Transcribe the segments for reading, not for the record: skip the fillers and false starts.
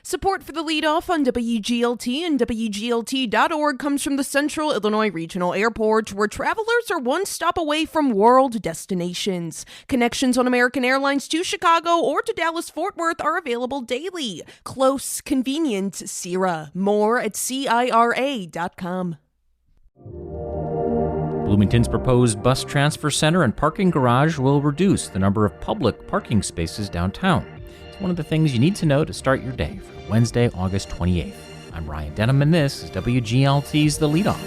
Support for the Leadoff on WGLT and WGLT.org comes from the Central Illinois Regional Airport, where travelers are one stop away from world destinations. Connections on American Airlines to Chicago or to Dallas-Fort Worth are available daily. Close, convenient, CIRA. More at CIRA.com. Bloomington's proposed bus transfer center and parking garage will reduce the number of public parking spaces downtown. It's one of the things you need to know to start your day for Wednesday, August 28th. I'm Ryan Denham, and this is WGLT's The Leadoff.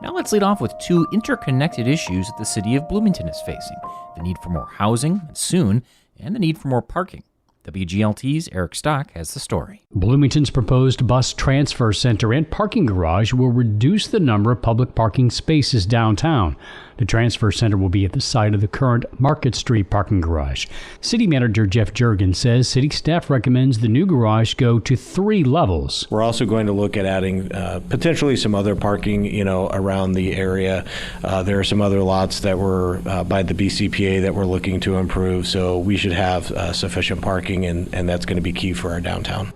Now let's lead off with two interconnected issues that the city of Bloomington is facing: the need for more housing, and soon, and the need for more parking. WGLT's Eric Stock has the story. Bloomington's proposed bus transfer center and parking garage will reduce the number of public parking spaces downtown. The transfer center will be at the site of the current Market Street parking garage. City Manager Jeff Jurgen says city staff recommends the new garage go to 3 levels. We're also going to look at adding potentially some other parking, around the area. There are some other lots that were by the BCPA that we're looking to improve, so we should have sufficient parking, and that's going to be key for our downtown.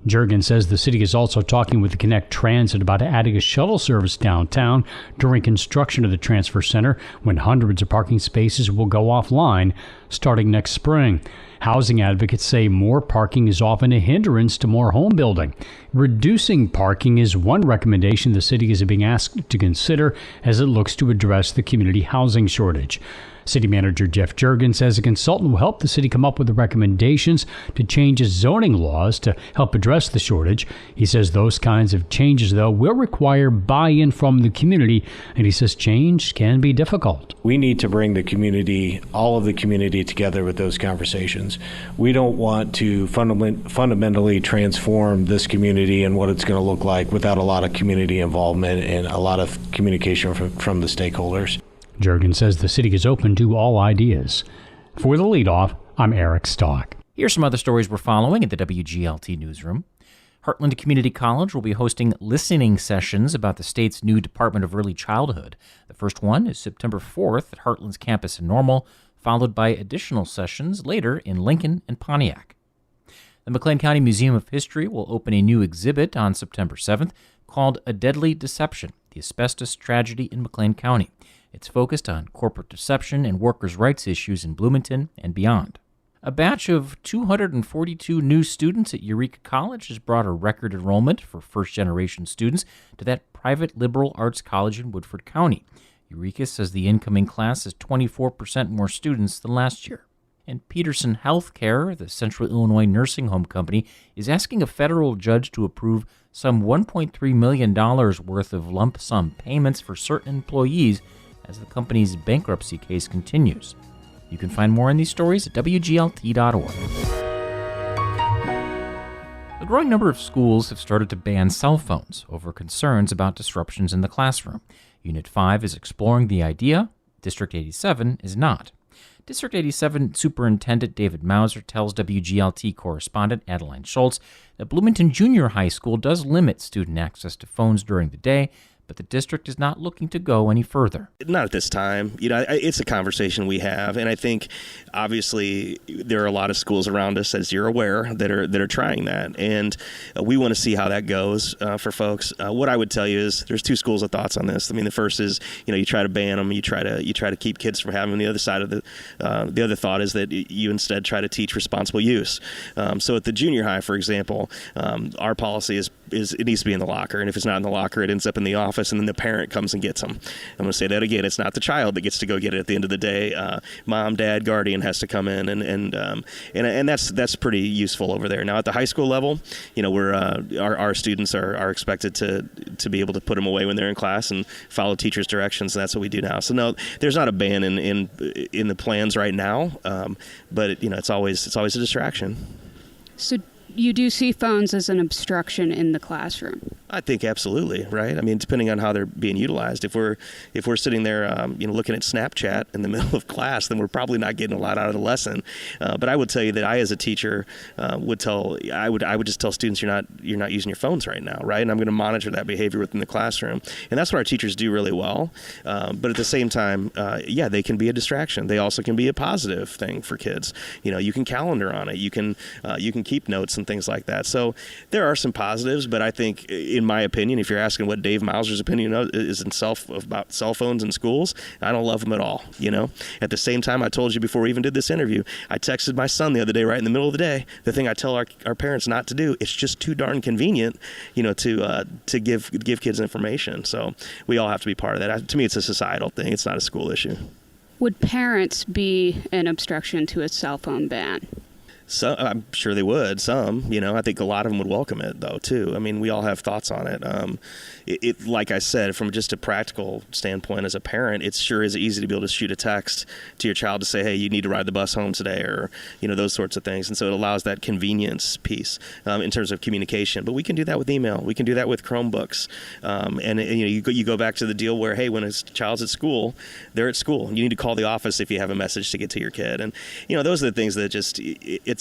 Jurgen says the city is also talking with the Connect Transit about adding a shuttle service downtown during construction of the transfer center, when hundreds of parking spaces will go offline starting next spring. Housing advocates say more parking is often a hindrance to more home building. Reducing parking is one recommendation the city is being asked to consider as it looks to address the community housing shortage. City Manager Jeff Jurgen says a consultant will help the city come up with the recommendations to change its zoning laws to help address the shortage. He says those kinds of changes, though, will require buy-in from the community, and he says change can be difficult. We need to bring the community, all of the community, together with those conversations. We don't want to fundamentally transform this community and what it's going to look like without a lot of community involvement and a lot of communication from the stakeholders. Jurgen says the city is open to all ideas. For the Leadoff, I'm Eric Stock. Here's some other stories we're following at the WGLT newsroom. Heartland Community College will be hosting listening sessions about the state's new Department of Early Childhood. The first one is September 4th at Heartland's campus in Normal, followed by additional sessions later in Lincoln and Pontiac. The McLean County Museum of History will open a new exhibit on September 7th called A Deadly Deception: The Asbestos Tragedy in McLean County. It's focused on corporate deception and workers' rights issues in Bloomington and beyond. A batch of 242 new students at Eureka College has brought a record enrollment for first-generation students to that private liberal arts college in Woodford County. Eureka says the incoming class has 24% more students than last year. And Peterson Healthcare, the Central Illinois nursing home company, is asking a federal judge to approve some $1.3 million worth of lump sum payments for certain employees as the company's bankruptcy case continues. You can find more on these stories at WGLT.org. A growing number of schools have started to ban cell phones over concerns about disruptions in the classroom. Unit 5 is exploring the idea. District 87 is not. District 87 Superintendent David Mauser tells WGLT correspondent Adeline Schultz that Bloomington Junior High School does limit student access to phones during the day, but the district is not looking to go any further. Not at this time. It's a conversation we have, and I think obviously there are a lot of schools around us, as you're aware, that are trying that, and we want to see how that goes for folks. What I would tell you is there's two schools of thoughts on this. I mean, the first is you try to ban them, you try to keep kids from having them. The other side of the other thought is that you instead try to teach responsible use. So at the junior high, for example, our policy is it needs to be in the locker, and if it's not in the locker, it ends up in the office, and then the parent comes and gets them. I'm going to say that again. It's not the child that gets to go get it at the end of the day. Mom, dad, guardian has to come in, and that's pretty useful over there. Now at the high school level, we're our students are expected to be able to put them away when they're in class and follow teachers' directions. And that's what we do now. So no, there's not a ban in the plans right now, but it's always a distraction. So you do see phones as an obstruction in the classroom? I think absolutely, right? I mean, depending on how they're being utilized. If we're sitting there, looking at Snapchat in the middle of class, then we're probably not getting a lot out of the lesson. But I would tell you that I, as a teacher, would just tell students you're not using your phones right now, right? And I'm going to monitor that behavior within the classroom, and that's what our teachers do really well. But at the same time, they can be a distraction. They also can be a positive thing for kids. You can calendar on it. You can keep notes and things like that. So there are some positives, but I think, in my opinion, if you're asking what Dave Mauser's opinion is about cell phones in schools, I don't love them at all. At the same time, I told you before we even did this interview, I texted my son the other day, right in the middle of the day, the thing I tell our parents not to do. It's just too darn convenient, to give kids information. So we all have to be part of that. To me, it's a societal thing. It's not a school issue. Would parents be an obstruction to a cell phone ban? So I'm sure they would. Some, I think a lot of them would welcome it, though, too. I mean, we all have thoughts on it. It like I said, from just a practical standpoint, as a parent, it sure is easy to be able to shoot a text to your child to say, hey, you need to ride the bus home today, or those sorts of things. And so it allows that convenience piece in terms of communication. But we can do that with email. We can do that with Chromebooks. You go back to the deal where, hey, when a child's at school, they're at school. You need to call the office if you have a message to get to your kid. And those are the things that just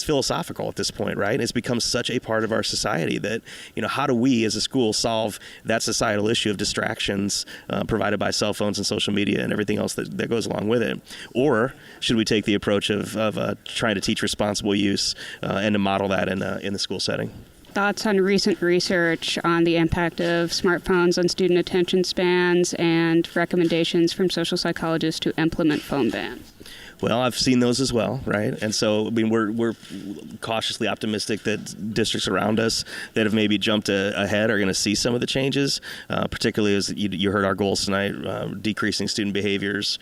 it's philosophical at this point, right? It's become such a part of our society that, how do we as a school solve that societal issue of distractions provided by cell phones and social media and everything else that goes along with it? Or should we take the approach of trying to teach responsible use and to model that in the school setting? Thoughts on recent research on the impact of smartphones on student attention spans and recommendations from social psychologists to implement phone bans? Well, I've seen those as well, right? And so, I mean, we're cautiously optimistic that districts around us that have maybe jumped ahead are going to see some of the changes, particularly as you heard our goals tonight, decreasing student behaviors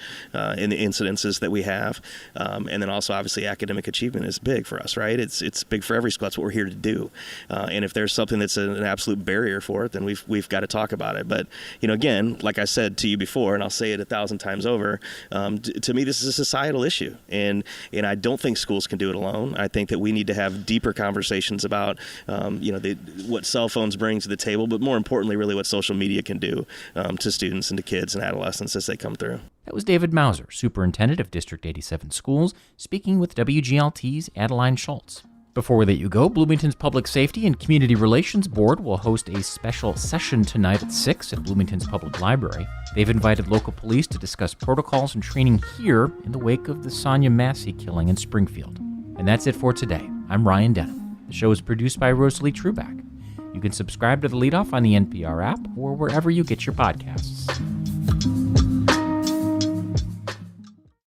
in the incidences that we have. And then also, obviously, academic achievement is big for us, right? It's big for every school. That's what we're here to do. And if there's something that's an absolute barrier for it, then we've got to talk about it. But, again, like I said to you before, and I'll say it 1,000 times over, to me, this is a societal issue, and I don't think schools can do it alone. I think that we need to have deeper conversations about what cell phones bring to the table, but more importantly, really what social media can do to students and to kids and adolescents as they come through. That was David Mauser, Superintendent of District 87 Schools, speaking with WGLT's Adeline Schultz. Before we let you go, Bloomington's Public Safety and Community Relations Board will host a special session tonight at 6 at Bloomington's Public Library. They've invited local police to discuss protocols and training here in the wake of the Sonia Massey killing in Springfield. And that's it for today. I'm Ryan Denham. The show is produced by Rosalie Truback. You can subscribe to The Leadoff on the NPR app or wherever you get your podcasts.